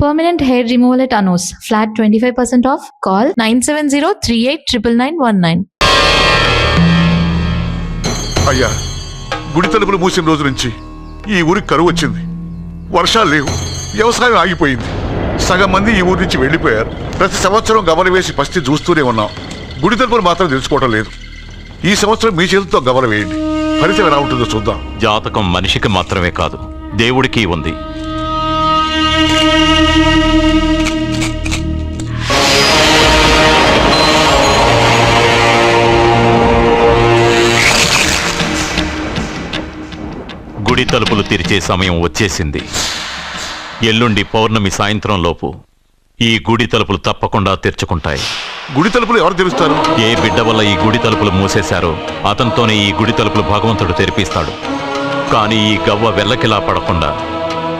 Permanent hair removal at Anos. Flat 25% off. Call 970-389919. అయ్యా, గుడి తలుపులు మూసిన రోజు నుంచి ఈ ఊరికి కరువు వచ్చింది. వర్షాలు లేవు, వ్యవసాయం ఆగిపోయింది. సగం మంది ఈ ఊరి నుంచి వెళ్ళిపోయారు. ప్రతి సంవత్సరం గవల వేసి పరిస్థితి చూస్తూనే ఉన్నాం. గుడి తలుపులు మాత్రం తెలుసుకోవడం లేదు. ఈ సంవత్సరం మీ చేతితో గవల వేయండి, ఫలితం ఎలా ఉంటుందో చూద్దాం. జాతకం మనిషికి మాత్రమే కాదు, దేవుడికి ఉంది. గుడి తలుపులు తెరిచే సమయం వచ్చేసింది. ఎల్లుండి పౌర్ణమి సాయంత్రం లోపు ఈ గుడి తలుపులు తప్పకుండా తెరుచుకుంటాయి. గుడి తలుపులు ఎవరు తెరుస్తారు? ఏ బిడ్డ వల్ల ఈ గుడి తలుపులు మూసేశారో అతనితోనే ఈ గుడి తలుపులు భగవంతుడు తెరిపిస్తాడు. కానీ ఈ గవ్వ వెల్లకిలా పడకుండా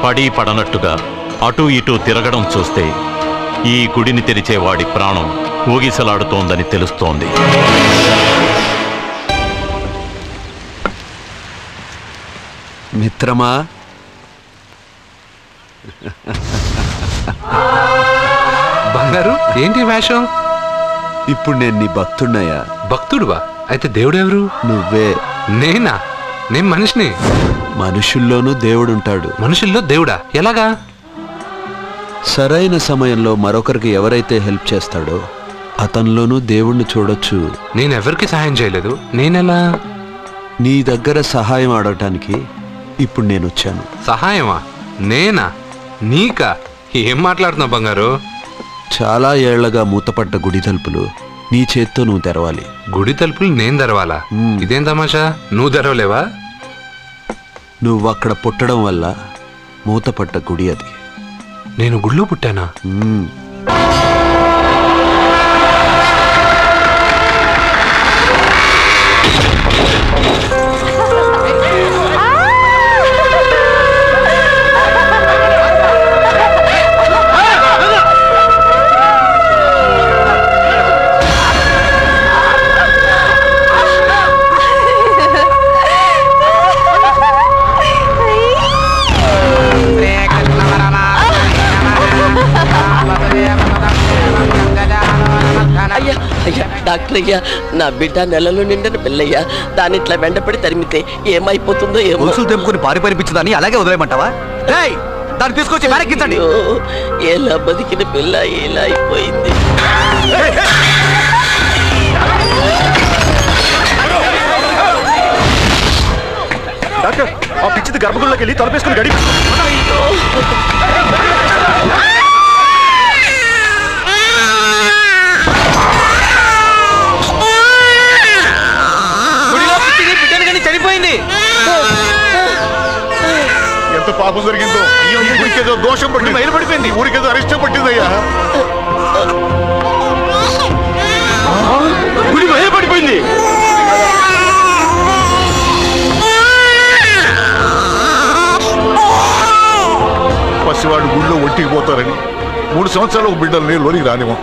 పడి పడనట్టుగా అటూ ఇటూ తిరగడం చూస్తే ఈ గుడిని తెరిచే వాడి ప్రాణం ఊగిసలాడుతోందని తెలుస్తోంది. మిత్రమా, బంగారు ఏంటి వేషం? ఇప్పుడు నేను నీ భక్తుడినయ్యా. భక్తుడువా? అయితే దేవుడెవరు? నువ్వే. నేనా? నేను మనిషిని. మనుషుల్లోనూ దేవుడుంటాడు. మనుషుల్లో దేవుడా? ఎలాగా? సరైన సమయంలో మరొకరికి ఎవరైతే హెల్ప్ చేస్తాడో అతనిలోనూ దేవుణ్ణి చూడొచ్చు. నేనెవరికి సహాయం చేయలేదు, నేనెలా? నీ దగ్గర సహాయం అడగటానికి ఇప్పుడు నేను వచ్చాను. సహాయమా? నేనా? నీకా? ఏం మాట్లాడుతున్నావు బంగారు? చాలా ఏళ్లగా మూతపడ్డ గుడి తలుపులు నీ చేత్తో నువ్వు తెరవాలి. గుడి తలుపులు నేను తెరవాలా? ఇదేం తమాషా? నువ్వు తెరవలేవా? నువ్వు అక్కడ పుట్టడం వల్ల మూతపడ్డ గుడి అది. నేను గుళ్ళో పుట్టానా? డాక్టర్ అయ్యా, నా బిడ్డ నెలలో నిండిన పిల్లయ్యా. దాని ఇట్లా వెంటపడి తరిమితే ఏమైపోతుందో ఏమో. గొలుసులు తెంపుకొని పారిపించదని అలాగే వదిలేయమంటావా? దాన్ని తీసుకొచ్చి వెనక్కించండి. ఎలా బతికిన పిల్ల ఇలా అయిపోయింది. డాక్టర్, ఆ పిచ్చిది గర్భగుడిలోకి వెళ్ళి తలపేసుకుని గడి. చనిపోయింది. ఎంత పాపం జరిగిందో. ఊరికేదో దోషం పట్టి పడిపోయింది. ఊరికేదో అరిష్టం పట్టిందయ్యా. గుడి పడిపోయింది. పసివాడు గుళ్ళో ఒట్టికి పోతారని 3 సంవత్సరాలు ఒక బిడ్డల్ని లోనికి రానివ్వం.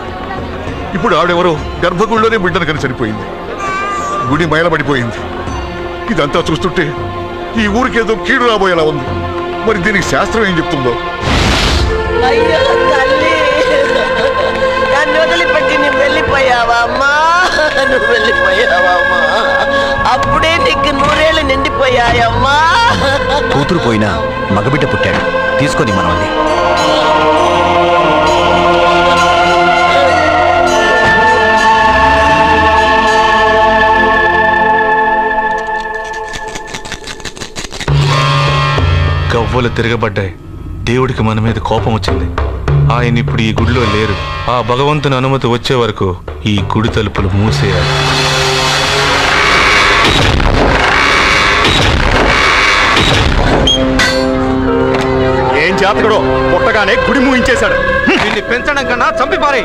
ఇప్పుడు ఆవిడెవరో గర్భగుడిలోనే బిడ్డను కని చనిపోయింది. గుడి మైలబడిపోయింది. ఇదంతా చూస్తుంటే ఈ ఊరికేదో కీడు రాబోయేలా ఉంది. మరి దీనికి శాస్త్రం ఏం చెప్తుందో? అయ్యో తల్లి, నన్ను వదిలిపెట్టి నువ్వు వెళ్ళిపోయావా అమ్మా? నువ్వు వెళ్ళిపోయావా అమ్మా? అప్పుడే నీకు 100 ఏళ్ళు నిండిపోయాయమ్మా. కూతురు పోయినా మగబిడ్డ పుట్టాడు. తీసుకొని మనల్ని. గవ్వలు తిరగబడ్డాయి. దేవుడికి మన మీద కోపం వచ్చింది. ఆయన ఇప్పుడు ఈ గుడిలో లేరు. ఆ భగవంతుని అనుమతి వచ్చే వరకు ఈ గుడి తలుపులు మూసేయాలి. ఏం జాతకుడో, పుట్టగానే గుడి మూయించేశాడు. దీన్ని పెంచడం కన్నా చంపి పారే.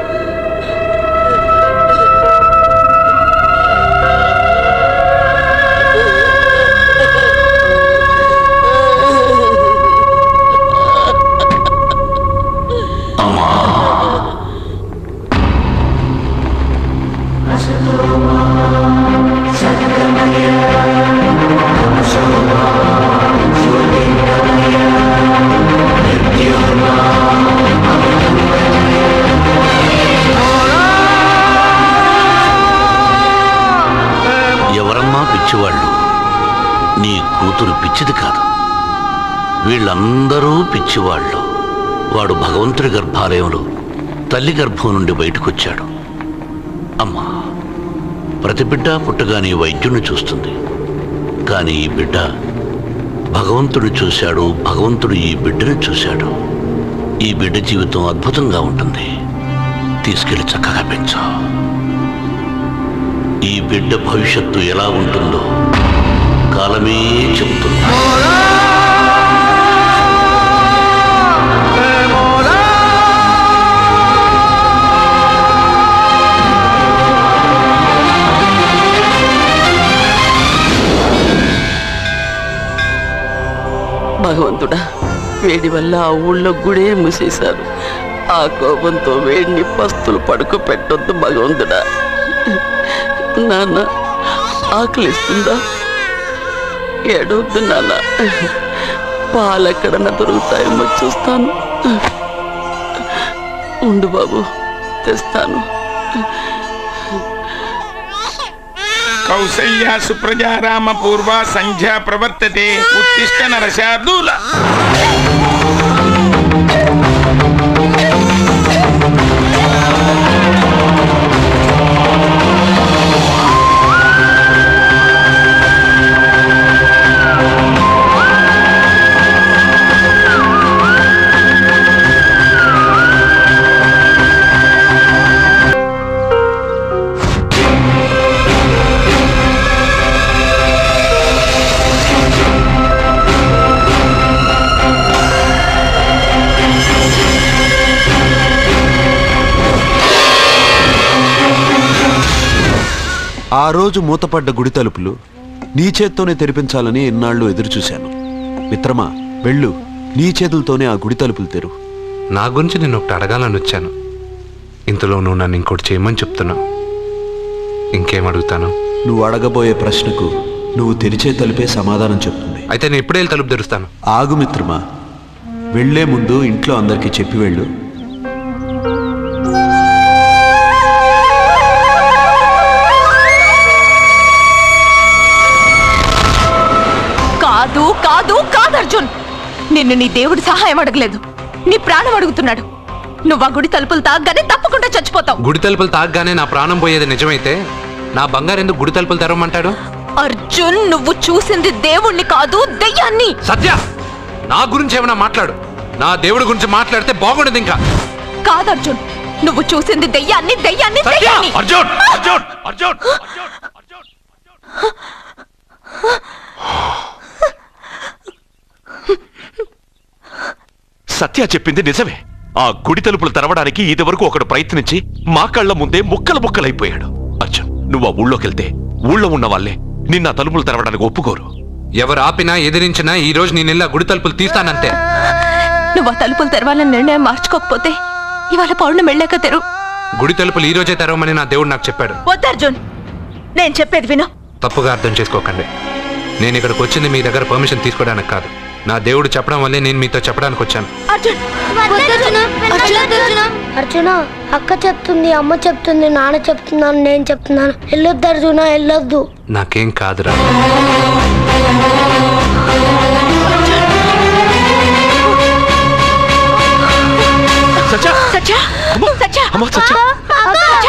You're కూతురు పిచ్చిది కాదు, వీళ్ళందరూ పిచ్చివాళ్ళు. వాడు భగవంతుడి గర్భాలయంలో తల్లి గర్భం నుండి బయటకొచ్చాడు. అమ్మా, ప్రతి బిడ్డ పుట్టగానే వైద్యుణ్ణి చూస్తుంది, కానీ ఈ బిడ్డ భగవంతుడు చూశాడు, భగవంతుడు ఈ బిడ్డను చూశాడు. ఈ బిడ్డ జీవితం అద్భుతంగా ఉంటుంది. తీసుకెళ్లి చక్కగా పెంచు. ఈ బిడ్డ భవిష్యత్తు ఎలా ఉంటుందో కాలమే చెబుతుంది. భగవంతుడా, వేడి వల్ల ఆ ఊళ్ళో గుడే మూసేశారు. ఆ కోపంతో వేడిని పస్తులు పడుకు పెట్టొద్దు భగవంతుడా. నాన్న, ఆకలిస్తుందా? ఏడవద్దు నాన్న, పాలెక్కడన్నా దొరుకుతాయేమో చూస్తాను. ఉండు బాబు, తెస్తాను. కౌసల్యా సుప్రజా రామ పూర్వ సంధ్యా ప్రవర్తతే ఉత్తిష్ట నరశార్దూల. ఆ రోజు మూతపడ్డ గుడి తలుపులు నీ చేత్తోనే తెరిపించాలని ఎన్నాళ్ళు ఎదురుచూశాను. మిత్రమా, వెళ్ళు, నీ చేతులతోనే ఆ గుడి తలుపులు తెరు. నా గురించి నేను ఒకటి అడగాలని వచ్చాను. ఇంతలో నువ్వు నన్ను ఇంకోటి చేయమని చెప్తున్నావు. ఇంకేం అడుగుతాను? నువ్వు అడగబోయే ప్రశ్నకు నువ్వు తెరిచే తలుపే సమాధానం చెప్తుంది. అయితే నేను ఇప్పుడే తలుపు తెరుస్తాను. ఆగు మిత్రమా, వెళ్లే ముందు ఇంట్లో అందరికీ చెప్పి వెళ్ళు. కాదు కాదు కాదు అర్జున్, నిన్ను నీ దేవుడు సహాయం అడగలేదు, నీ ప్రాణం అడుగుతున్నాడు. నువ్వు ఆ గుడి తలుపులు తాగ్గానే తప్పకుండా చచ్చిపోతావు. గుడి తలుపులు తాగ్గానే నా ప్రాణం పోయేది నిజమైతే నా బంగారు ఎందుకు గుడి తలుపులు తెరవమంటాడు? అర్జున్, నువ్వు చూసింది దేవుణ్ణి కాదు, దెయ్యాన్ని. సత్య, నా గురించి ఏమైనా మాట్లాడు. నా దేవుడి గురించి మాట్లాడితే బాగుండదు. ఇంకా కాదు అర్జున్, నువ్వు చూసింది దెయ్యాన్ని, దెయ్యాన్ని, దెయ్యాన్ని. అర్జున్ అర్జున్ అర్జున్ సత్య చెప్పింది నిజమే. ఆ గుడి తలుపులు తెరవడానికి ఇదివరకు ఒకడు ప్రయత్నించి మా కళ్ళ ముందే ముక్కలు ముక్కలైపోయాడు. అర్జున్, నువ్వు ఆ ఊళ్ళోకెళ్తే ఊళ్ళో ఉన్న వాళ్ళే నిన్న తలుపులు తెరవడానికి ఒప్పుకోరు. ఎవరు ఆపినా ఎదిరించినా ఈ రోజు నేను గుడి తలుపులు తీస్తానంతే. నువ్వు ఆ తలుపులు తెరవాలని నిర్ణయం మార్చుకోకపోతే ఇవాళ పౌర్ణమి వెళ్ళాక తెరు. గుడి తలుపులు ఈ రోజే తెరవమని నా దేవుడు నాకు చెప్పాడు. వద్దు అర్జున్, నేను చెప్పేది విను. తప్పుగా అర్థం చేసుకోకండి. నేను ఇక్కడికి వచ్చింది మీ దగ్గర పర్మిషన్ తీసుకోవడానికి కాదు. నా దేవుడు చెప్పడం వల్లే నేను మీతో చెప్పడానికి వచ్చాను. అర్జున, అక్క చెప్తుంది, అమ్మ చెప్తుంది, నాన్న చెప్తున్నాను, నేను చెప్తున్నాను. వెళ్ళొద్దు అర్జున, వెళ్ళొద్దు. నాకేం కాదురా. సత్య, సత్య, సత్య, సత్య.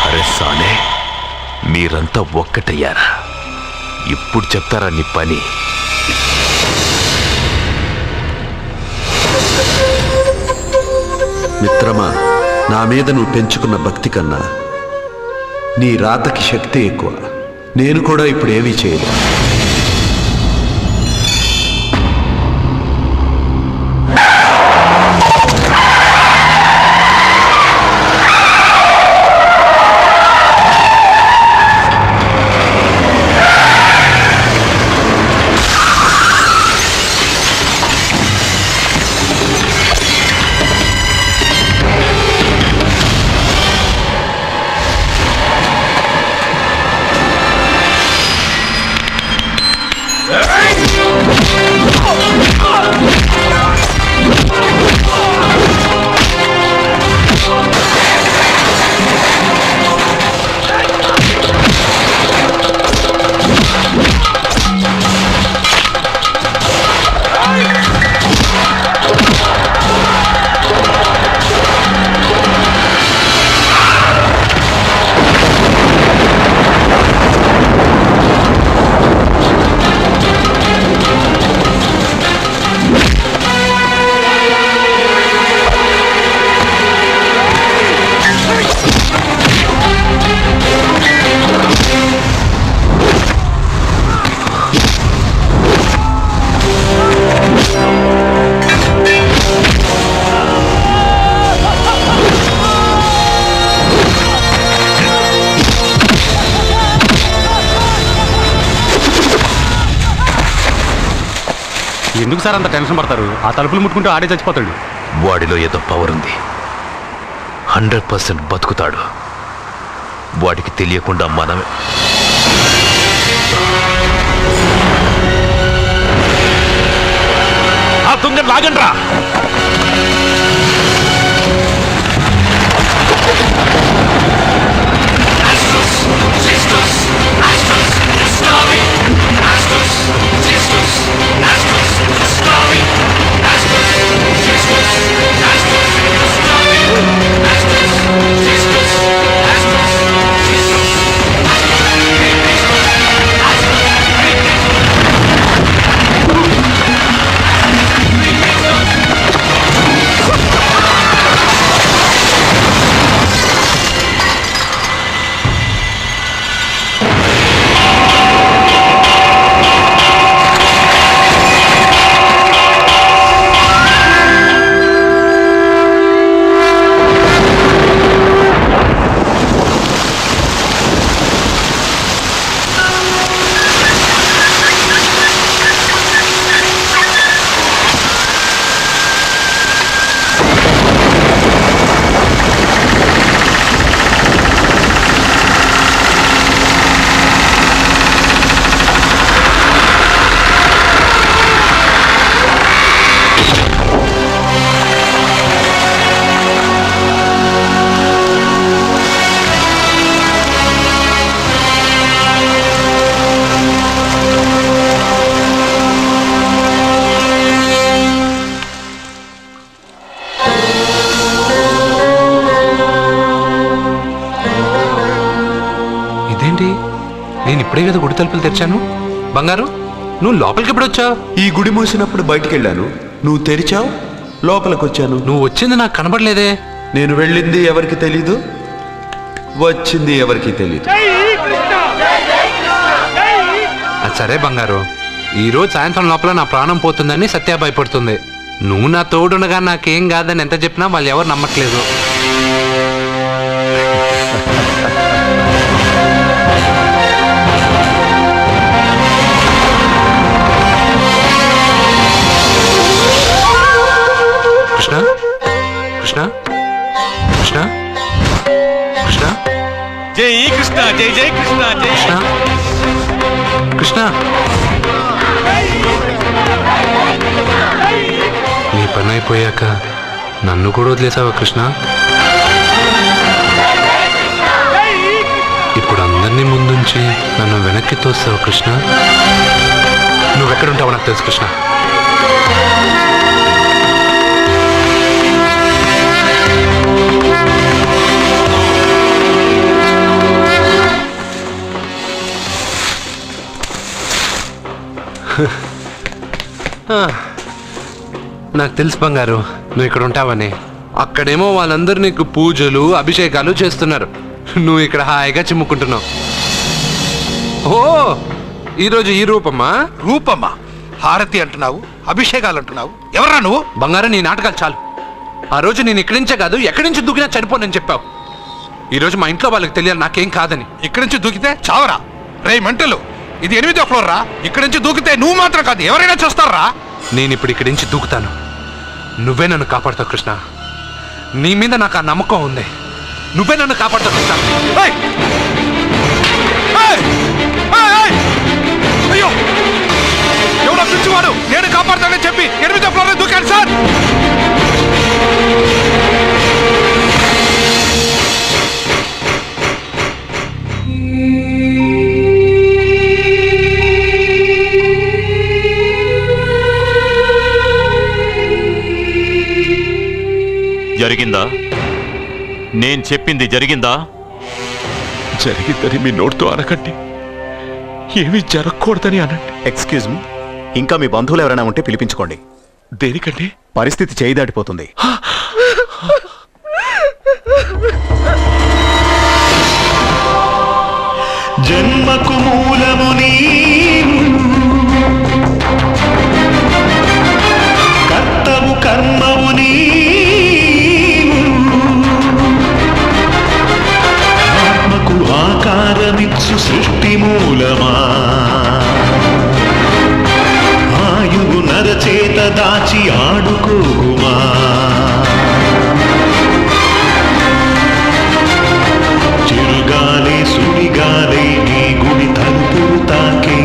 అరే సాలే, మీరంతా ఒక్కటయ్యారా? ఇప్పుడు చెప్తారా నీ పని? మిత్రమా, నా మీద నువ్వు పెంచుకున్న భక్తి కన్నా నీ రాతకి శక్తి ఎక్కువ. నేను కూడా ఇప్పుడు ఏమీ చేయలేదు. ఎందుకు సార్ అంత టెన్షన్ పడతారు? ఆ తలుపులు ముట్టుకుంటూ ఆడే చచ్చిపోతాడు. వాడిలో ఏదో పవర్ ఉంది. 100% బతుకుతాడు. వాడికి తెలియకుండా మనమే. ఆ తుంగ లాగండ్రా. నేను ఇప్పుడే కదా గుడి తలుపులు తెరిచాను. బంగారు, నువ్వు లోపలికి ఎప్పుడు వచ్చావు? ఈ గుడి మూసినప్పుడు బయటికి వెళ్ళాను, నువ్వు తెరిచావు, లోపలికి వచ్చాను. నువ్వు వచ్చింది నాకు కనబడలేదే. నేను వెళ్ళింది ఎవరికి తెలీదు, వచ్చింది ఎవరికి తెలీదు. అది సరే బంగారు, ఈరోజు సాయంత్రం లోపల నా ప్రాణం పోతుందని సత్య భయపడుతుంది. నువ్వు నా తోడునగా నాకేం కాదని ఎంత చెప్పినా వాళ్ళు ఎవరు నమ్మట్లేదు. కృష్ణ కృష్ణ కృష్ణ కృష్ణ జై కృష్ణ, జై జై కృష్ణ, జై కృష్ణ కృష్ణ. నీ పని అయిపోయాక నన్ను కూడా వదిలేసావా కృష్ణ? ఇప్పుడు అందరినీ ముందుంచి నన్ను వెనక్కి తోస్తావా కృష్ణ? నువ్వెక్కడుంటావో నాకు తెలుసు కృష్ణ. నాకు తెలుసు బంగారు, నువ్వు ఇక్కడ ఉంటావని. అక్కడేమో వాళ్ళందరూ నీకు పూజలు అభిషేకాలు చేస్తున్నారు, నువ్వు ఇక్కడ హాయిగా చిమ్ముకుంటున్నావు. ఓ, ఈరోజు ఈ రూపమ్మా? రూపమ్మా? హారతి అంటున్నావు, అభిషేకాలు అంటున్నావు, ఎవరా నువ్వు? బంగారు, నీ నాటకాలు చాలు. ఆ రోజు నేను ఇక్కడి నుంచే కాదు ఎక్కడి నుంచి దూకినా చనిపోనని చెప్పావు. ఈరోజు మా ఇంట్లో వాళ్ళకి తెలియాలి నాకేం కాదని. ఇక్కడి నుంచి దూకితే చావరా? రే మెంటలు, ఇది 8వ ఫ్లోర్ రా. ఇక్కడి నుంచి దూకితే నువ్వు మాత్రం కాదు ఎవరైనా చూస్తారా? నేను ఇప్పుడు ఇక్కడి నుంచి దూకుతాను, నువ్వే నన్ను కాపాడుతావు కృష్ణ. నీ మీద నాకు ఆ నమ్మకం ఉంది, నువ్వే నన్ను కాపాడుతావు కృష్ణ. అయ్యో, ఎవడో పిచ్చివాడు నేను కాపాడుతానని చెప్పి 8వ ఫ్లోర్ దూకాను సార్. జరిగిందా? నేను చెప్పింది జరిగిందా? జరిగిందని మీ నోటితో అనకండి, ఏమీ జరగకూడదని అనండి. ఎక్స్క్యూజ్ మీ, ఇంకా మీ బంధువులు ఎవరైనా ఉంటే పిలిపించుకోండి. దేనికండి? పరిస్థితి చేయి దాటిపోతుంది. జన్మకు మూలము నీవు, కర్తవు కర్మవు నీవు, ఆత్మకు ఆకారమిచ్చు సృష్టి మూలమా, ఆయువు నరచే చిరుగాలి సుడిగాలి నీ గుడి తలుపులు తాకే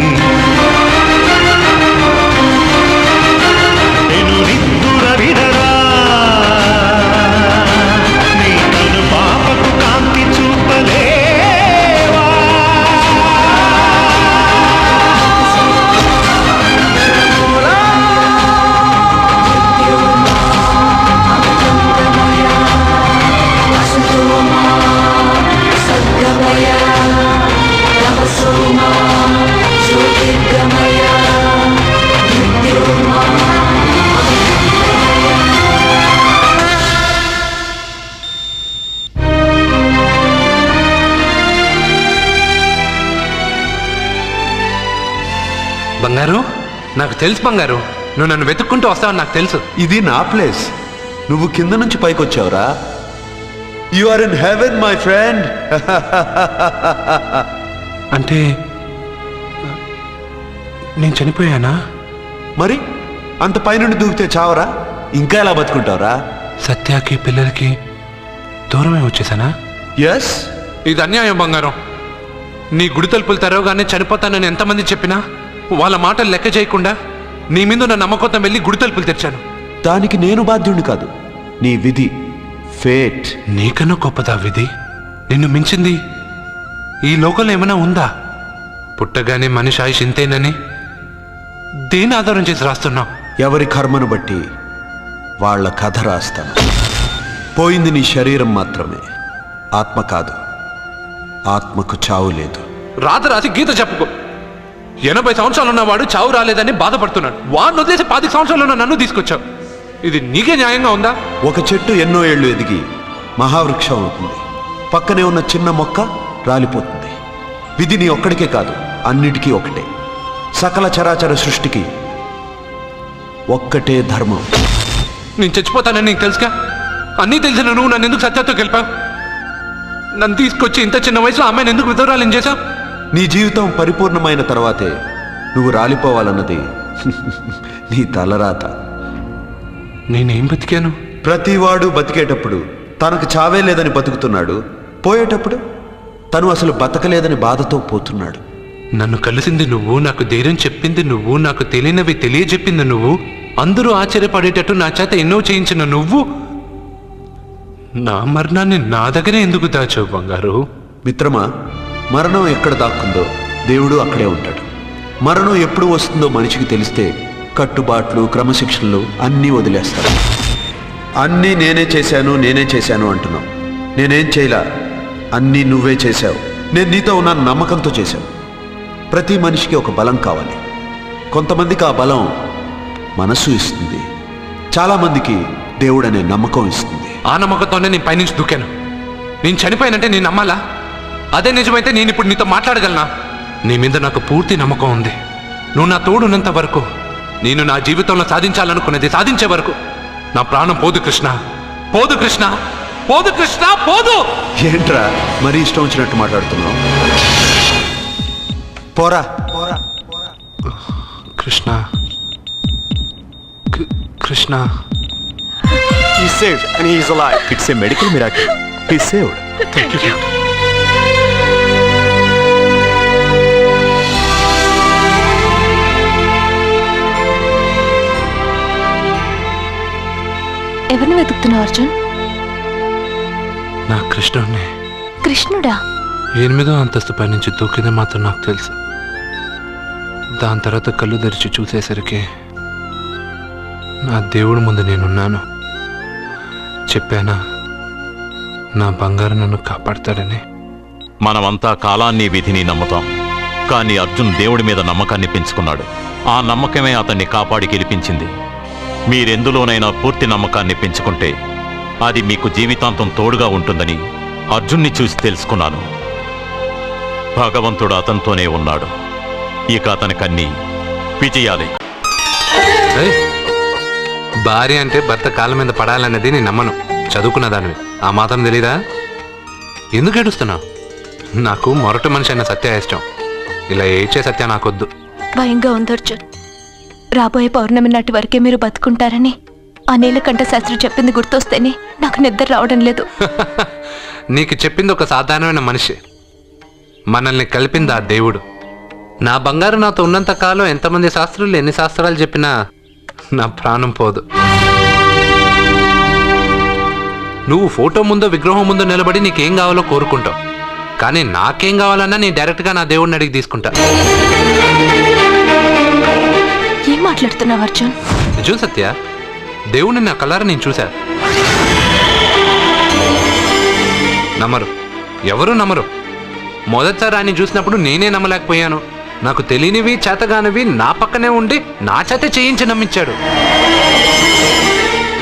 నేను నిద్దుర విడరా నీ తను పాపకు కాంతి చూపలేవా బంగారు, నాకు తెలుసు బంగారు, నువ్వు నన్ను వెతుక్కుంటూ వస్తావని నాకు తెలుసు. ఇది నా ప్లేస్. నువ్వు కింద నుంచి పైకి వచ్చావురా. You are in heaven my friend. అంటే నేను చనిపోయానా? మరి అంత పైనుండి దూకితే చావరా? ఇంకా ఎలా బతుకుంటావురా? సత్యాకి పిల్లలకి దూరమే వచ్చేసానా? ఎస్. ఇది అన్యాయం బంగారం. నీ గుడి తలుపులు తెరవగానే చనిపోతానని ఎంతమంది చెప్పినా వాళ్ళ మాటలు లెక్క చేయకుండా నీ మీద నా నమ్మకంతో వెళ్ళి గుడి తలుపులు తెరిచాను. దానికి నేను బాధ్యుడిని కాదు, నీ విధి, ఫేట్. నీకన్నా గొప్పదా విధి? నిన్ను మించింది ఈ లోకంలో ఏమైనా ఉందా? పుట్టగానే మనిషి ఆయుష్ ఇంతేనని దేని ఆధారం చేసి రాస్తున్నావు? ఎవరి కర్మను బట్టి వాళ్ళ కథ రాస్తాను. పోయింది నీ శరీరం మాత్రమే, ఆత్మ కాదు. ఆత్మకు చావు లేదు. రాత రాసి గీత చెప్పుకో. 80 సంవత్సరాలు ఉన్నవాడు చావు రాలేదని బాధపడుతున్నాడు. వాడిని వదిలేసి 10 సంవత్సరాలు ఉన్న నన్ను తీసుకొచ్చావు. ఇది నీకే న్యాయంగా ఉందా? ఒక చెట్టు ఎన్నో ఏళ్లు ఎదిగి మహావృక్షం అవుతుంది. పక్కనే ఉన్న చిన్న మొక్క రాలిపోతుంది. విధి నీ ఒక్కడికే కాదు, అన్నిటికీ ఒకటే. సకల చరాచర సృష్టికి ఒక్కటే ధర్మం. నేను చచ్చిపోతానని నీకు తెలుసుగా. అన్నీ తెలిసిన నువ్వు నన్ను ఎందుకు సత్యాతో గెలిపావు? నన్ను తీసుకొచ్చి ఇంత చిన్న వయసులో అమ్మాయిని ఎందుకు విధవరాలు చేశావు? నీ జీవితం పరిపూర్ణమైన తర్వాతే నువ్వు రాలిపోవాలన్నది నీ తలరాత. నేనేం బతికాను? ప్రతివాడు బతికేటప్పుడు తనకు చావే లేదని బతుకుతున్నాడు. పోయేటప్పుడు తను అసలు బతకలేదని బాధతో పోతున్నాడు. నన్ను కలిసింది నువ్వు, నాకు ధైర్యం చెప్పింది నువ్వు, నాకు తెలియనివి తెలియజెప్పింది నువ్వు, అందరూ ఆశ్చర్యపడేటట్టు నా చేత ఎన్నో చేయించిన నువ్వు నా మరణాన్ని నా దగ్గరే ఎందుకు దాచావు బంగారు? మిత్రమా, మరణం ఎక్కడ దాక్కుందో దేవుడు అక్కడే ఉంటాడు. మరణం ఎప్పుడు వస్తుందో మనిషికి తెలిస్తే కట్టుబాట్లు, క్రమశిక్షణలు అన్నీ వదిలేస్తాడు. అన్నీ నేనే చేశాను అంటున్నావు. నేనేం చేయలా, అన్నీ నువ్వే చేశావు. నేను నీతో ఉన్న నమ్మకంతో చేశావు. ప్రతి మనిషికి ఒక బలం కావాలి. కొంతమందికి ఆ బలం మనస్సు ఇస్తుంది, చాలామందికి దేవుడు అనే నమ్మకం ఇస్తుంది. ఆ నమ్మకంతోనే నేను పైనుంచి దూకాను. నేను చనిపోయానంటే నేను నమ్మాలా? అదే నిజమైతే నేను ఇప్పుడు నీతో మాట్లాడగలనా? నీ మీద నాకు పూర్తి నమ్మకం ఉంది. నువ్వు నా తోడున్నంత వరకు, నేను నా జీవితంలో సాధించాలనుకున్నది సాధించే వరకు నా ప్రాణం పోదు కృష్ణ, పోదు కృష్ణ, పోదు కృష్ణ, పోదు. ఏంట్రా మరీ ఇష్టం వచ్చినట్టు మాట్లాడుతున్నావు? పోరా. Krishna, Krishna. He's saved and he's alive. It's a medical miracle. He's saved. Thank you. ఎవరిని వెతుకుతున్నావు అర్జున్? నా కృష్ణుడిని. కృష్ణుడా? 8వ అంతస్తు పై నుంచి దూకింది మాత్రం నాకు తెలుసు. దాని తర్వాత కళ్ళు తెరిచి చూసేసరికి నా దేవుడి ముందు నేనున్నాను. చెప్పానా నా బంగారు నన్ను కాపాడతాడని? మనమంతా కాలాన్ని, విధిని నమ్ముతాం. కానీ అర్జున్ దేవుడి మీద నమ్మకాన్ని పెంచుకున్నాడు. ఆ నమ్మకమే అతన్ని కాపాడి గెలిపించింది. మీరెందులోనైనా పూర్తి నమ్మకాన్ని పెంచుకుంటే అది మీకు జీవితాంతం తోడుగా ఉంటుందని అర్జున్ని చూసి తెలుసుకున్నాను. భగవంతుడు అతనితోనే ఉన్నాడు. ఇక అతనికన్నీ విజయాలే. భార్య అంటే భర్త కాళ్ళ మీద పడాలన్నది నేను నమ్మను. చదువుకున్న దానివి, ఆ మాత్రం తెలీదా? ఎందుకు ఏడుస్తున్నావు? నాకు మొరటి మనిషి అయిన సత్య ఇష్టం. ఇలా ఏడ్చే సత్య నాకొద్దు. భయంగా ఉంది అర్జున్. రాబోయే పౌర్ణమి నాటి వరకే మీరు బతుకుంటారని ఆ నీలకంఠ శాస్త్రి చెప్పింది గుర్తొస్తేనే నాకు నిద్ర రావడం లేదు. నీకు చెప్పింది ఒక సాధారణమైన మనిషి, మనల్ని కలిపింది ఆ దేవుడు. నా బంగారు నాతో ఉన్నంత కాలం ఎంతమంది శాస్త్రులు ఎన్ని శాస్త్రాలు చెప్పినా నా ప్రాణం పోదు. నువ్వు ఫోటో ముందో విగ్రహం ముందో నిలబడి నీకేం కావాలో కోరుకుంటావు, కానీ నాకేం కావాలన్నా నేను డైరెక్ట్గా నా దేవుడిని అడిగి తీసుకుంటా. ఏం మాట్లాడుతున్నావు అర్జున్? నిజం సత్య, దేవుడిని నా కళ్ళారా నేను చూశా. నమ్మరు, ఎవరు నమ్మరు. మొదటిసారి ఆయన చూసినప్పుడు నేనే నమ్మలేకపోయాను. నాకు తెలియనివి చేతగానివి నా పక్కనే ఉండి నా చేత చేయించి నమ్మించాడు.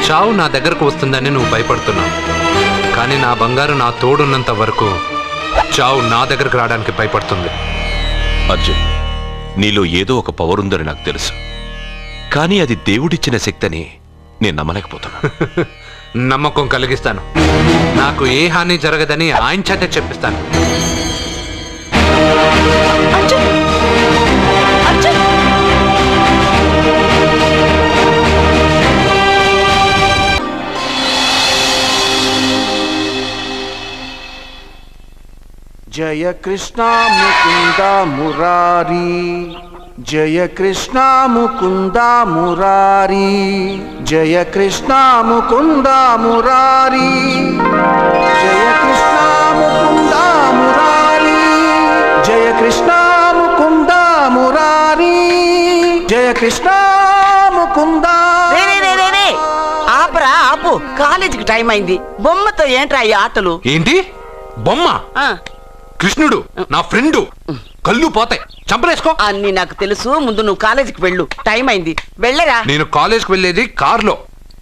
చావు నా దగ్గరకు వస్తుందని నువ్వు భయపడుతున్నావు, కానీ నా బంగారు నా తోడున్నంత వరకు చావు నా దగ్గరకు రావడానికి భయపడుతుంది. అర్జున్, నీలో ఏదో ఒక పవర్ ఉందని నాకు తెలుసు, కానీ అది దేవుడిచ్చిన శక్తి అని నేను నమ్మలేకపోతున్నా. నమ్మకం కలిగిస్తాను. నాకు ఏ హాని జరగదని ఆయన చేత చెప్పిస్తాను. జయ కృష్ణ ముకుంద మురారి, జయ కృష్ణ ముకుంద మురారి, జయ కృష్ణ ముకుంద మురారి, జయ కృష్ణ ముకుంద మురారి, జయ కృష్ణ ముకుంద మురారి, జయ కృష్ణ ముకుంద. ఆపరా ఆపు, కాలేజీకి టైం అయింది. బొమ్మతో ఏంట్రా ఈ ఆటలు? ఏంటి బొమ్మ? కృష్ణుడు నా ఫ్రెండు, కళ్ళు పోతాయి, చంపలేసుకో. అన్ని నాకు తెలుసు, ముందు నువ్వు కాలేజీకి వెళ్ళు, టైం అయింది, వెళ్ళరా. నేను కాలేజ్కి వెళ్ళేది కారులో,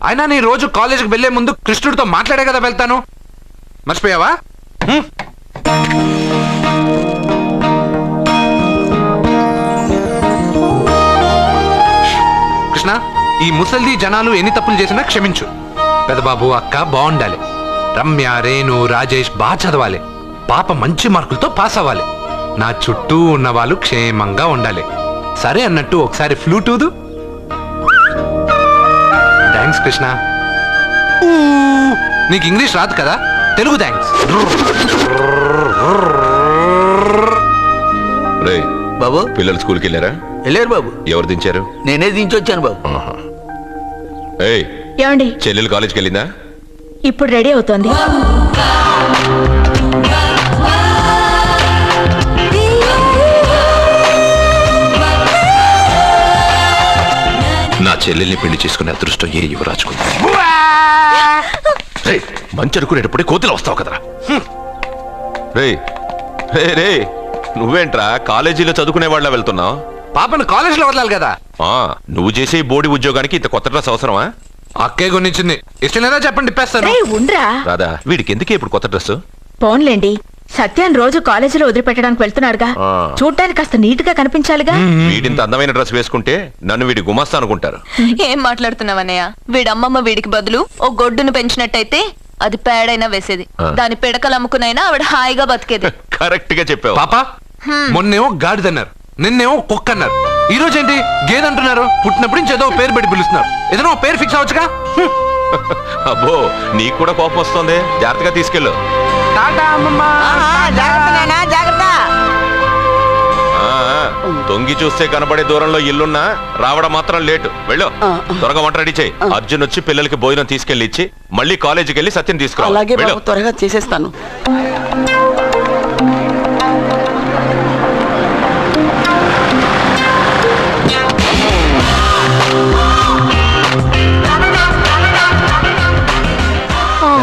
అయినా నీ రోజు కాలేజీకి వెళ్లే ముందు కృష్ణుడితో మాట్లాడే కదా వెళ్తాను. మర్చిపోయావా? కృష్ణ, ఈ ముసల్ది జనాలు ఎన్ని తప్పులు చేసినా క్షమించు. పెదబాబు అక్క బాగుండాలి, రమ్య రేణు రాజేష్ బాగా చదవాలి, పాప మంచి మార్కులతో పాస్ అవ్వాలి, నా చుట్టూ ఉన్న వాళ్ళు క్షేమంగా ఉండాలి. సరే అన్నట్టు ఒకసారి ఫ్లూటూదు. థ్యాంక్స్ కృష్ణ. నీకు ఇంగ్లీష్ రాదు కదా, తెలుగు థ్యాంక్స్. బాబు, పిల్లలు స్కూల్కి వెళ్ళారా? వెళ్ళారు బాబు. ఎవరు దించారు? నేనే దించొచ్చాను బాబు. ఏమండి, చెల్లెలు కాలేజ్కి వెళ్ళిందా? ఇప్పుడు రెడీ అవుతోంది. నా చెల్లెల్ని పెళ్లి చేసుకునే అదృష్టం ఏ యువరాజుకుంది. మంచి అనుకునేటప్పుడే కోతిలో వస్తావు కదరా. రే రే రే, నువ్వేంట్రా కాలేజీలో చదువుకునే వాళ్ళ వెళ్తున్నావు? పాపను కాలేజీలో వదలాలి కదా. నువ్వు చేసే బోడి ఉద్యోగానికి ఇంత కొత్త డ్రెస్ అవసరమా? అక్కే కొనిచ్చింది, ఇష్టం లేదా చెప్పండి ఇప్పేస్తాను. ఉండ్రా రాదా, వీడికి ఎందుకే ఇప్పుడు కొత్త డ్రెస్? పోన్లేండి, సత్యాన్ని రోజు కాలేజీలో వదిలిపెట్టడానికి వెళ్తున్నారుగా, చూడ్డానికి కాస్త నీట్ గా కనిపించాలిగా. వీడింత అందమైన డ్రెస్ వేసుకుంటే నన్ను వీడి గుమాస్తా అనుకుంటారు. ఏం మాట్లాడుతున్నావన్నయ్య? వీడమ్మమ్మ వీడికి బదులు ఓ గొడ్డును పెంచినట్టయితే అది పేడైనా వేసేది, దాని పిడకలు అమ్ముకునైనా ఆవిడ హాయిగా బతికేది. కరెక్ట్ గా చెప్పావు. పాప, మొన్నేమో గాడిదన్నారు, నిన్నేమో కుక్క అన్నారు, ఈ రోజు ఏంటి గేదంటున్నారు. పుట్టినప్పుడు నుంచి ఏదో పేరు పెట్టి పిలుస్తున్నారు, ఏదైనా పేరు ఫిక్స్ అవచ్చుగా. అబ్బో, నీకు కూడా కోపం వస్తుంది, జాగ్రత్తగా తీసుకెళ్ళు. తొంగి చూస్తే కనబడే దూరంలో ఇల్లున్నా రావడం మాత్రం లేటు. వెళ్ళు, త్వరగా వంట రెడీ చేయి. అర్జున్ వచ్చి పిల్లలకి భోజనం తీసుకెళ్లి ఇచ్చి మళ్ళీ కాలేజీకి వెళ్ళి సత్యం తీసుకురా. అలాగే బాబు, త్వరగా చేసేస్తాను.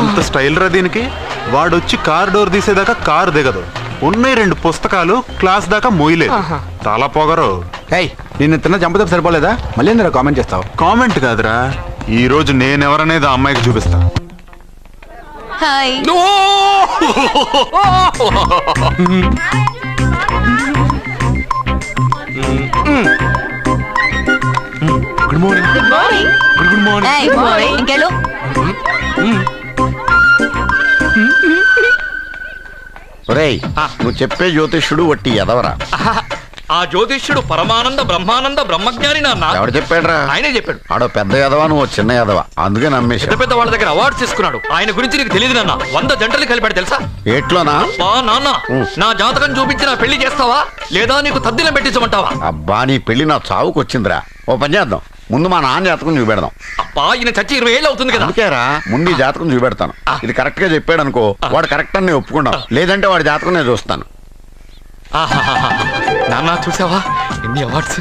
ఎంత స్టైల్ రా దీనికి. వాడొచ్చి కార్ డోర్ తీసేదాకా కారు దిగదు, ఉన్నాయి 2 పుస్తకాలు, క్లాస్ దాకా మోయలేదు. చాలా పొగరు. నిన్ను తిన్న చంపదెబ్బ సరిపోలేదా? మళ్ళీ ఎందుకు కామెంట్ చేస్తావు? కామెంట్ కాదురా, ఈ రోజు నేనెవరనేది ఆ అమ్మాయికి చూపిస్తా. Hi. Good morning. Good morning. Good morning. ఇంకెళ్ళు. ఒరేయ్, నువ్వు చెప్పే జ్యోతిష్యుడు వట్టి ఎదవరా. ఆ జ్యోతిష్యుడు పరమానంద బ్రహ్మానంద బ్రహ్మజ్ఞాని నాన్న. ఎవడు చెప్పాడురా? ఆయనే చెప్పాడు. ఆడో పెద్ద యదవా, నువ్వు చిన్న యదవా, అందుకే నమ్మేశా. పెద్ద పెద్ద వాళ్ళ దగ్గర అవార్డ్స్ తీసుకున్నాడు. ఆయన గురించి నీకు తెలియదు నాన్న. 100 జంటలు కలిపాడు తెలుసా? ఏట్లోనా? నాన్న, నా జాతకం చూపించి నా పెళ్లి చేస్తావా లేదా నీకు తద్దిలం పెట్టించమంటావా? అబ్బా, నీ పెళ్లి నా చావుకు వచ్చిందిరా. ఓ పని చేద్దాం, ముందు మా నాన్న జాతకం చూపెడదాం. అబ్బా, ఈయన చచ్చి 20 ఏళ్ళు అవుతుంది కదా. అందుకేరా ముందు ఈ జాతకం చూపెడతాను. ఇది కరెక్ట్ గా చెప్పాడు అనుకో, వాడు కరెక్ట్ అని నేను ఒప్పుకున్నాను. లేదంటే వాడి జాతకం నేను చూస్తాను. నాన్న చూసావా ఎన్ని అవార్డ్స్?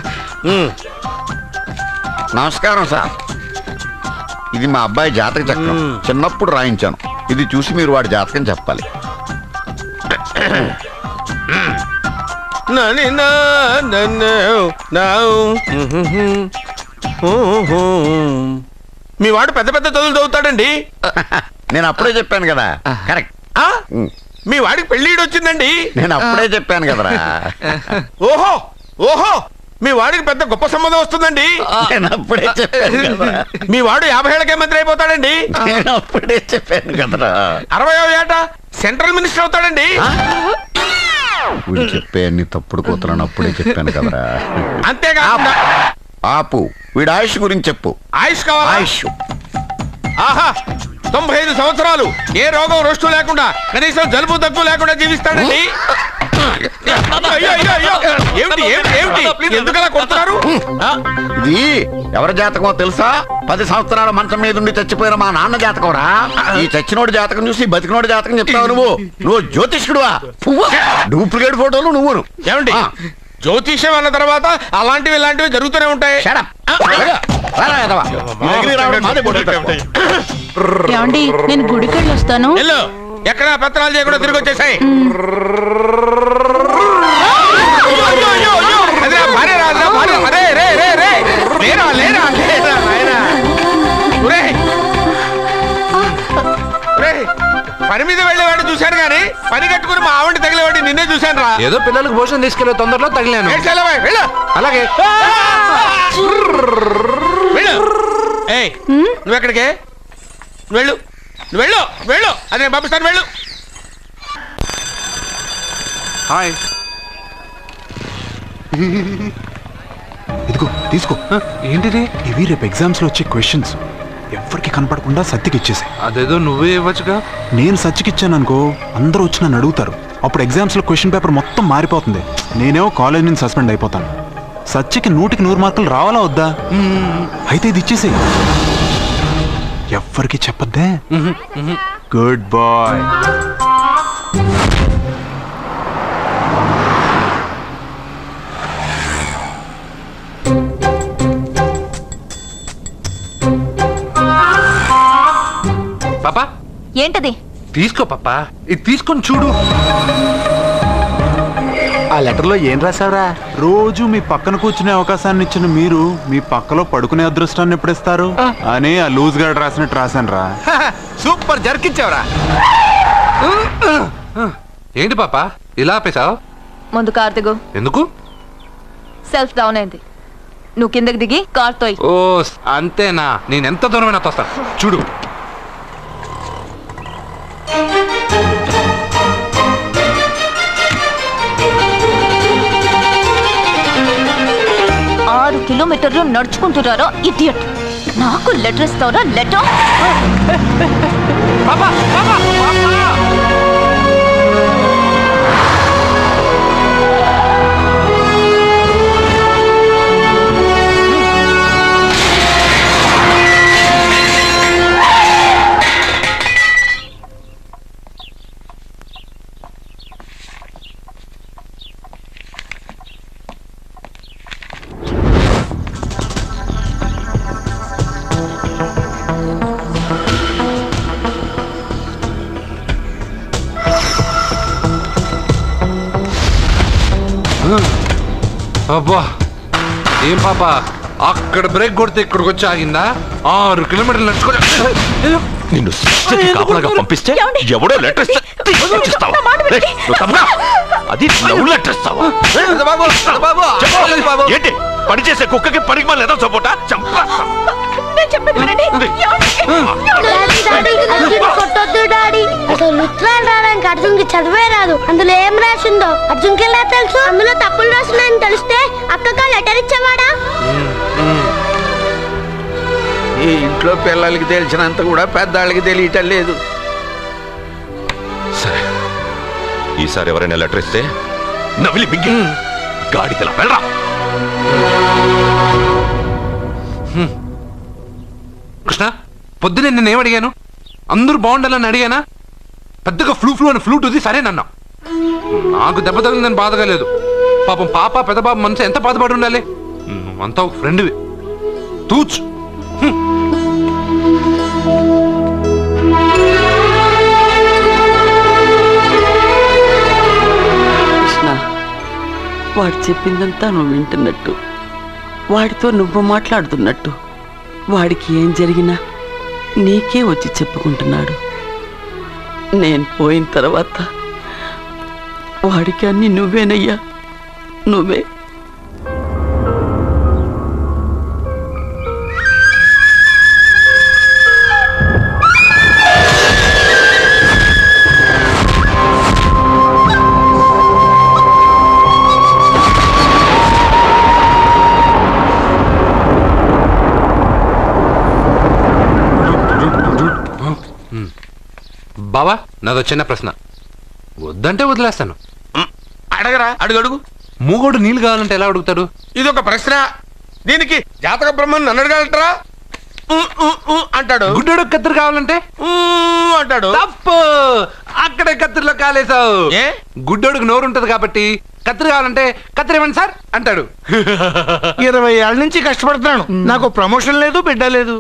నమస్కారం సార్. ఇది మా అబ్బాయి జాతక చక్రం, చిన్నప్పుడు రాయించాను. ఇది చూసి మీరు వాడి జాతకం చెప్పాలి. మీ వాడు పెద్ద పెద్ద చదువులు చదువుతాడండి. నేను అప్పుడే చెప్పాను కదా. కరెక్ట్. మీ వాడికి పెళ్ళిడు వచ్చిందండి. నేను అప్పుడే చెప్పాను కదరా. ఓహో ఓహో, మీ వాడికి పెద్ద గొప్ప సంబంధం వస్తుందండి. నేను అప్పుడే చెప్పాను కదా. మీ వాడు 50 ఏళ్ళకే మంత్రి అయిపోతాడండి. నేను అప్పుడే చెప్పాను కదరా. 60వ ఏట సెంట్రల్ మినిస్టర్ అవుతాడండి. వీడు చెప్పే అన్ని తప్పుడు కూతురని అప్పుడే చెప్పాను కదరా. అంతేకాకుండా ఆపు, వీడి ఆయుష్ గురించి చెప్పు. ఆయుష్ కావాలా? ఆయుష్ ఆహా, 95 సంవత్సరాలు ఏ రోగం రొస్టు లేకుండా, కనీసం జలుబు దగ్గు లేకుండా జీవిస్తాడండి. అయ్యో అయ్యో అయ్యో, ఏమిటి ఏమిటి ఏమిటి, ఎందుకలా కొడుతున్నారు? ఇది ఎవరి జాతకమో తెలుసా? 10 సంవత్సరాల మంచం మీద ఉండి చచ్చిపోయిన మా నాన్న జాతకం రా. ఈ చచ్చినోడి జాతకం చూసి బతికినోడి జాతకం చెప్తావు నువ్వు జ్యోతిష్కుడువా? డూప్లికేట్ ఫోటోలు నువ్వును. ఏమండి, జ్యోతిష్యం అన్న తర్వాత అలాంటివి ఇలాంటివి జరుగుతూనే ఉంటాయి. ఏమండి, నేను గుడికెళ్ళి వస్తాను. ఎక్కడ పత్రాలు చేయకుండా తిరిగి వచ్చేసాయి. పని మీద వెళ్ళేవాడిని చూశాను కానీ పని కట్టుకుని మా ఆవిడ తగిలేవాడిని నిన్నే చూశాను రా. ఏదో పిల్లలకు భోజనం తీసుకెళ్లే తొందరలో తగిలాను. అలాగే. నువ్వెక్కడికే? వెళ్ళు వెళ్ళు వెళ్ళు, అది నేను పంపిస్తాను. వెళ్ళు. హాయ్, ఇదిగో తీసుకో. ఏంటిది? ఇవి రేపు ఎగ్జామ్స్ లో వచ్చే క్వశ్చన్స్. ఎవరికి కనపడకుండా సత్యకి ఇచ్చేసాయి. అదేదో నువ్వే ఇవ్వచ్చుగా. నేను సత్యకి ఇచ్చాను అనుకో, అందరూ వచ్చి నన్ను అడుగుతారు. అప్పుడు ఎగ్జామ్స్ లో క్వశ్చన్ పేపర్ మొత్తం మారిపోతుంది. నేనేమో కాలేజ్ నుంచి సస్పెండ్ అయిపోతాను. సత్యకి 100కి 100 మార్కులు రావాలా వద్దా? అయితే ఇది ఇచ్చేసేయి. ఎవ్వరికి చెప్పద్దే. Good bye. పాపా, ఏంటది? తీసుకో పాపా, ఇది తీసుకొని చూడు. ఆ లెటర్లో ఏం రాసావురా? రోజు మీ పక్కన కూర్చునే అవకాశాన్ని ఇచ్చిన మీరు మీ పక్కలో పడుకునే అదృష్టాన్ని ఎప్పుడిస్తారు అని ఆ లూజ్ గార్డ్ రాసినట్టు రాశాను రా. సూపర్ జరికిచ్చావురా. ఏంటి పాపా ఇలా ఆపేశావు? ముందు కార్ దిగు. ఎందుకు? సెల్ఫ్ డౌన్ అయింది. నువ్వు కిందకి దిగి కార్ తోయి. ఓ అంతేనా? నేను ఎంత దూరమైనా తోస్తాను చూడు. కిలోమీటర్లు నడుచుకుంటున్నారా ఇడియట్? నాకు లెటర్ ఇస్తావరా? లెటర్ అబ్బా, ఏం పాపా అక్కడ బ్రేక్ కొడితే ఇక్కడికి వచ్చి ఆగిందా? 6 కిలోమీటర్లు నడుచుకొని నిన్ను కాపలాగా పంపిస్తే ఎవడో లెటర్ అది లవ్ లెటర్ ఇస్తావా? ఏంటి పని చేసే కుక్కకి పనికి మళ్ళీ ఏదో సపోటా చంపా. అసలు ఉత్తరాలు రావడానికి అర్జున్కి చదివే రాదు. అందులో ఏం రాసిందో అర్జున్కి ఎలా తెలుసు? అందులో తప్పులు రాస్తున్నాయని తెలిస్తే అక్కగా లెటర్ ఇచ్చేవాడా? ఈ ఇంట్లో పిల్లలకి తెలిసినంత కూడా పెద్దవాళ్ళకి తెలియటం లేదు. సరే, ఈసారి ఎవరైనా లెటర్ ఇస్తే నవిలి బిగ్గి గాడిదలా వెళ్ళరా. కృష్ణ, పొద్దునే నేను ఏమడిగాను? అందరూ బాగుండాలని అడిగానా? పెద్దగా ఫ్లూ అని ఫ్లూట్ ఉంది సరేనన్నా. నాకు దెబ్బ తగిలిందని బాధగా లేదు. పాపం పాప పెద్ద బాబు మనసు ఎంత బాధపడి ఉండాలి. అంతా ఒక ఫ్రెండ్వి తూచు. కృష్ణ, వాడు చెప్పిందంతా నువ్వు వింటున్నట్టు, వాడితో నువ్వు మాట్లాడుతున్నట్టు, వాడికి ఏం జరిగినా నీకే వచ్చి చెప్పుకుంటున్నాడు. నేను పోయిన తర్వాత వాడికి అన్ని నువ్వేనయ్యా, నువ్వే. బావా, నాదో చిన్న ప్రశ్న. వద్దంటే వదిలేస్తాను. అడగరా, అడుగు. మూగోడు నీళ్ళు కావాలంటే ఎలా అడుగుతాడు? ఇది ఒక ప్రశ్న. దీనికి జాతక బ్రహ్మను నన్ను అడగలటరా? అంటాడు. గుడ్డోడు కత్తిరి కావాలంటే అంటాడు. తప్పు, అక్కడే కత్తిరిలో కాలేసావు. గుడ్డోడుకు నోరు ఉంటది కాబట్టి కత్తిరి కావాలంటే కత్తిరి ఇవ్వండి సార్ అంటాడు. 20 ఏళ్ళ నుంచి కష్టపడుతున్నాను, నాకు ప్రమోషన్ లేదు, బిడ్డ లేదు.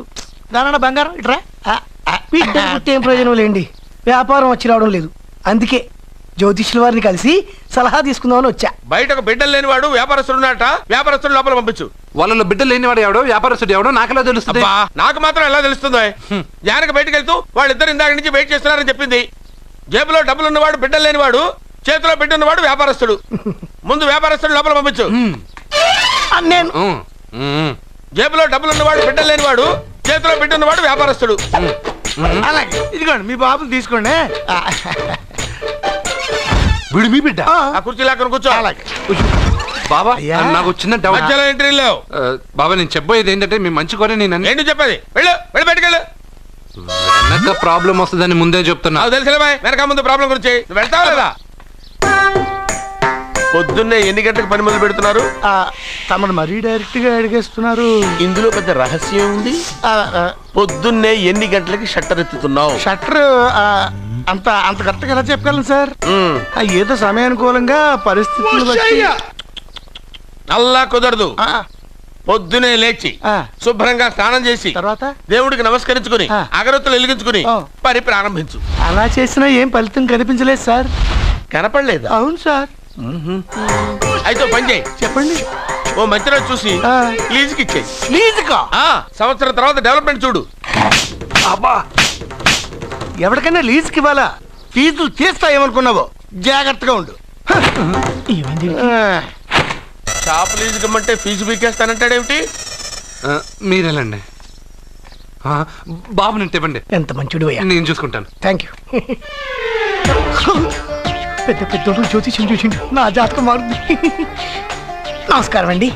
దానన్న బంగారం ఇట్రా. బిడ్డ పుట్టి ఏం ప్రయోజనం లేండి, వ్యాపారం వచ్చి రావడం లేదు. అందుకే జ్యోతిష్యుల వారిని కలిసి సలహా తీసుకుందామని వచ్చా. బయటకు బిడ్డలు లేనివాడు వ్యాపారస్తుడు ఉన్నట. వ్యాపారస్తుడు లోపల పంపించు. వాళ్ళలో బిడ్డలు లేనివాడు ఎవడో వ్యాపారస్తుడు ఎవడో నాకెలా తెలుస్తుంది? నాకు మాత్రం ఎలా తెలుస్తుందో? జానకి బయటకు వెళ్తూ వాళ్ళిద్దరు ఇందాక నుంచి వెయిట్ చేస్తున్నారని చెప్పింది. జేబులో డబ్బులు ఉన్నవాడు బిడ్డలు లేనివాడు, చేతిలో బిడ్డ ఉన్నవాడు వ్యాపారస్తుడు. ముందు వ్యాపారస్తుడు లోపల పంపించు. నేను జేబులో డబ్బులు ఉన్నవాడు బిడ్డలు లేనివాడు, చేతిలో బిడ్డ ఉన్నవాడు వ్యాపారస్తుడు. అలాగే, ఇదిగోండి మీ బాబుని తీసుకోండి. వీడు మీ బిడ్డ? ఆ కుర్చీలో అక్కడ కూర్చో. బాబా, నాకు చిన్న డౌట్. మధ్యలో ఎంట్రీ లేవు. బాబా, నేను చెప్పబోయేది ఏంటంటే మీ మంచి కోరే నేను ఏంటి చెప్పేది? వెళ్ళు, వెళ్ళి బయటకెళ్ళు. వెనక ప్రాబ్లం వస్తుందని ముందే చెప్తున్నా. తెలుసులే బాయ్, వెనక ముందు ప్రాబ్లం గురించి. నువ్వు వెళ్తావా లేదా? పొద్దున్నే ఎన్ని గంటలకు పని మొదలు పెడుతున్నారు? తమను మరీ డైరెక్ట్ గా అడిగేస్తున్నారు. ఇందులో పెద్ద రహస్యం ఉంది. పొద్దున్నే ఎన్ని గంటలకి షట్టర్ ఎత్తుతున్నావు? షట్టర్ అంత అంత కరెక్ట్గా ఎలా చెప్పగలను సార్? ఏదో సమయానుకూలంగా పరిస్థితులు బట్టి. అల్లా కుదరదు. పొద్దునే లేచి శుభ్రంగా స్నానం చేసి తర్వాత దేవుడికి నమస్కరించుకుని అగరొత్తులు వెలిగించుకుని పని ప్రారంభించు. అలా చేసినా ఏం ఫలితం కనిపించలేదు సార్. కనపడలేదు? అవును సార్. అయితే పని చేయి. చెప్పండి. ఓ మంచి రోజు చూసి లీజుకి ఇచ్చేయి. లీజుకా? సంవత్సరం తర్వాత డెవలప్మెంట్ చూడు. అబ్బా, ఎవరికైనా లీజుకి ఇవ్వాలా? ఫీజులు తీస్తాయేమనుకున్నావో, జాగ్రత్తగా ఉండు. షాప్ లీజుకి ఇమ్మంటే ఫీజు పీకేస్తానంటాడేమిటి? మీరేలండి బాబు, నేను ఇవ్వండి. ఎంత మంచిడు, నేను చూసుకుంటాను. Thank you. పెద్ద పెద్దోడు జ్యోతిష్యం చూసిండు, నా జాతకం మారుంది. నమస్కారం అండి.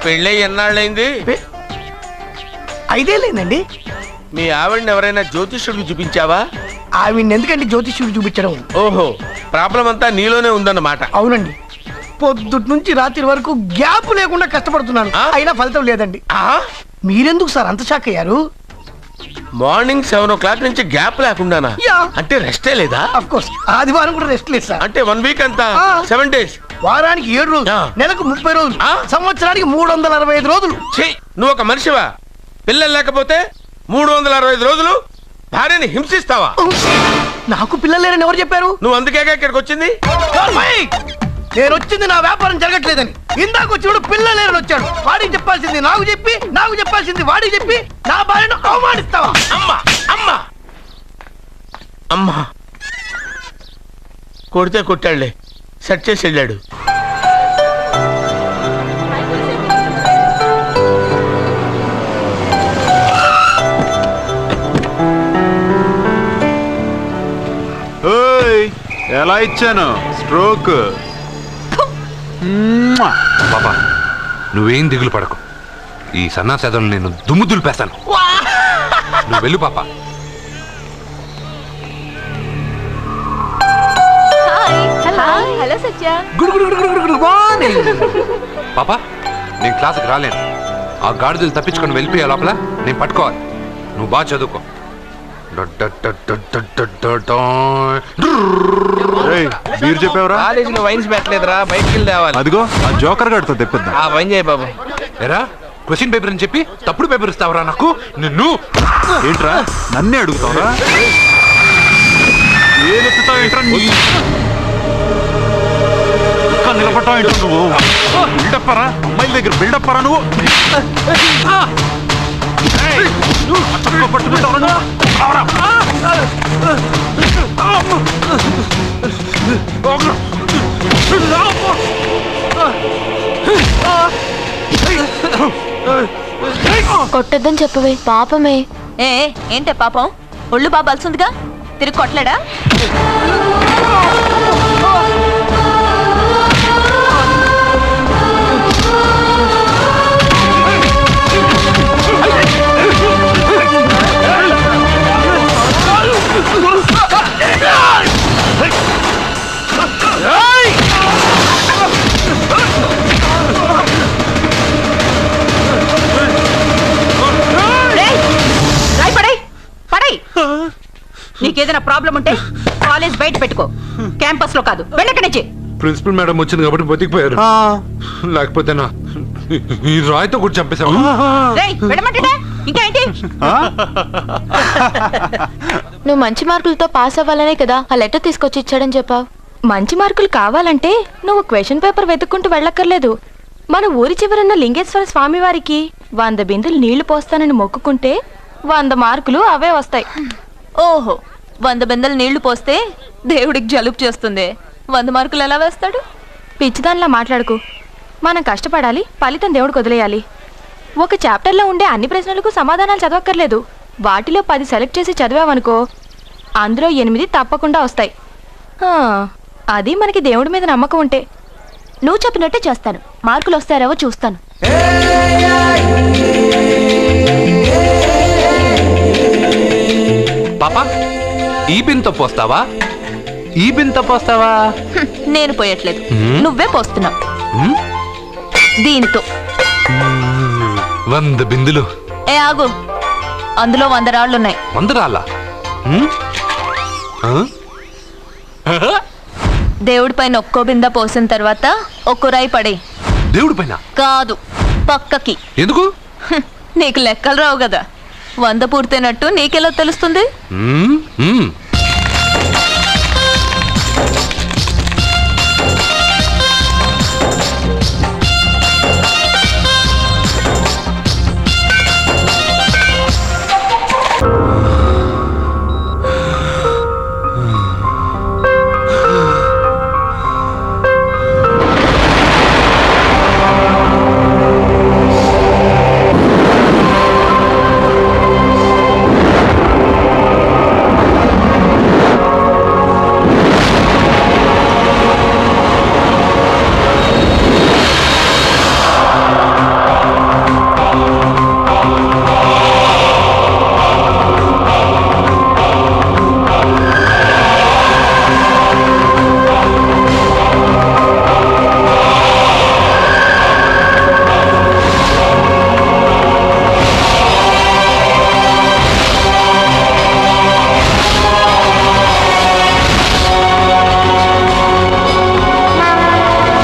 పెళ్ళై ఎన్నాళ్ళైంది? 5 ఏళ్ళైందండి. మీ ఆవిడని ఎవరైనా జ్యోతిష్యుడికి చూపించావా? ఆవిడ్ని ఎందుకండి జ్యోతిష్యుడు చూపించడం? ఓహో, ప్రాబ్లం అంతా నీలోనే ఉందన్నమాట. అవునండి, పొద్దుటి నుంచి రాత్రి వరకు గ్యాప్ లేకుండా కష్టపడుతున్నాను, అయినా ఫలితం లేదండి. మీరెందుకు సార్ అంత షాక్ అయ్యారు? మార్నింగ్ 7 o'clock నుంచి గ్యాప్ లేకుండానా? అంటే రెస్టే లేదా? ఆఫ్ కోర్స్, ఆదివారం కూడా రెస్ట్ లేదు సార్. అంటే 1 వీక్ అంతా 7 days. వారానికి 7 రోజులు, నెలకు 30 రోజులు, సంవత్సరానికి 365 రోజులు. నువ్వు ఒక మనిషివా? పిల్లలు లేకపోతే 365 రోజులు భార్యని హింసిస్తావా? నాకు పిల్లలు లేరని ఎవరు చెప్పారు? నువ్వు అందుకేగా ఇక్కడికి వచ్చింది. నేను వచ్చింది నా వ్యాపారం జరగట్లేదని. ఇందాక వచ్చినప్పుడు పిల్లలు లేరని వచ్చాడు. వాడికి చెప్పాల్సింది నాకు చెప్పి, నాకు చెప్పాల్సింది వాడికి చెప్పి నా భార్యను అవమానిస్తావా? అమ్మా అమ్మా అమ్మా, కొడితే కొట్టాడులే, సెట్ చేసి వెళ్ళాడు. ఎలా ఇచ్చాను స్ట్రోక్. పాపా నువ్వేం దిగులు పడకు, ఈ సన్నాసేదలు నేను దుమ్ము దులిపేస్తాను. నువ్వు వెళ్ళు పాపా. హలో సత్య. పాపా నేను క్లాస్కి రాలేను. ఆ గాడిదలు తప్పించుకొని వెళ్ళిపోయే లోపల నేను పట్టుకోవాలి. నువ్వు బాగా చదువుకో. మీరు చెప్పావరా? కాలేజీలో వైన్స్ పెట్టలేదురా, బయటికి వెళ్ళి తేవాలి. అదిగో ఆ జోకర్ గారితో తెప్పిద్దాం. ఆ వైన్ చేయ బాబు. ఎరా క్వశ్చన్ పేపర్ అని చెప్పి తప్పుడు పేపర్ ఇస్తావరా నాకు? నిన్ను ఏంట్రా నన్నే అడుగుతావరా? ఏలెత్తుతావు ఏంట్రా? నిలబడ్డావు ఏంటో నువ్వు? బిల్డప్పరా, అమ్మాయిల దగ్గర బిల్డప్పరా నువ్వు? పట్టుకుంటావరా? కొట్టద్దని చెప్పవే, పాపమే. ఏంటే పాపం? ఒళ్ళు బాగా బలుసుందిగా, తిరిగి కొట్టలేడా? నీకేదైనా ప్రాబ్లం ఉంటే కాలేజ్ బయట పెట్టుకో, క్యాంపస్ లో కాదు. వెళ్ళక్కడి నుంచి. ప్రిన్సిపల్ మేడం వచ్చింది కాబట్టి బతికిపోయారు, లేకపోతే నా ఈ రాయితో కూడా చంపేశావు. ఇంకా ఏంటి? నువ్వు మంచి మార్కులతో పాస్ అవ్వాలనే కదా ఆ లెటర్ తీసుకొచ్చి ఇచ్చాడని చెప్పావు. మంచి మార్కులు కావాలంటే నువ్వు క్వశ్చన్ పేపర్ వెతుక్కుంటూ వెళ్ళక్కర్లేదు. మన ఊరి చివరన్న లింగేశ్వర స్వామి వారికి 100 బిందెలు నీళ్లు పోస్తానని మొక్కుకుంటే 100 మార్కులు అవే వస్తాయి. ఓహో, 100 బిందెలు నీళ్లు పోస్తే దేవుడికి జలుబు చేస్తుంది, 100 మార్కులు ఎలా వేస్తాడు? పిచ్చిదానిలా మాట్లాడుకు. మనం కష్టపడాలి, ఫలితం దేవుడికి వదిలేయాలి. ఒక చాప్టర్లో ఉండే అన్ని ప్రశ్నలకు సమాధానాలు చదవక్కర్లేదు. వాటిలో 10 సెలెక్ట్ చేసి చదివావనుకో, అందులో 8 తప్పకుండా వస్తాయి. అది మనకి దేవుడి మీద నమ్మకం ఉంటే. నువ్వు చెప్పినట్టే చేస్తాను, మార్కులు వస్తారేవో చూస్తాను. పాపా ఈ బింతో పోస్తావా? ఈ బింతో పోస్తావా? నేను పోయట్లేదు, నువ్వే పోస్తున్నావు. దీనితో 100 బిందులు. ఆగు, అందులో 100 రాళ్ళున్నాయి. 100 రాళ్ళా? దేవుడి పైన ఒక్కో బింద పోసిన తర్వాత ఒక్కో రాయి పడే. దేవుడి పైన కాదు, పక్కకి. ఎందుకు? నీకు లెక్కలు రావు కదా. 100 పూర్తయినట్టు నీకెలా తెలుస్తుంది?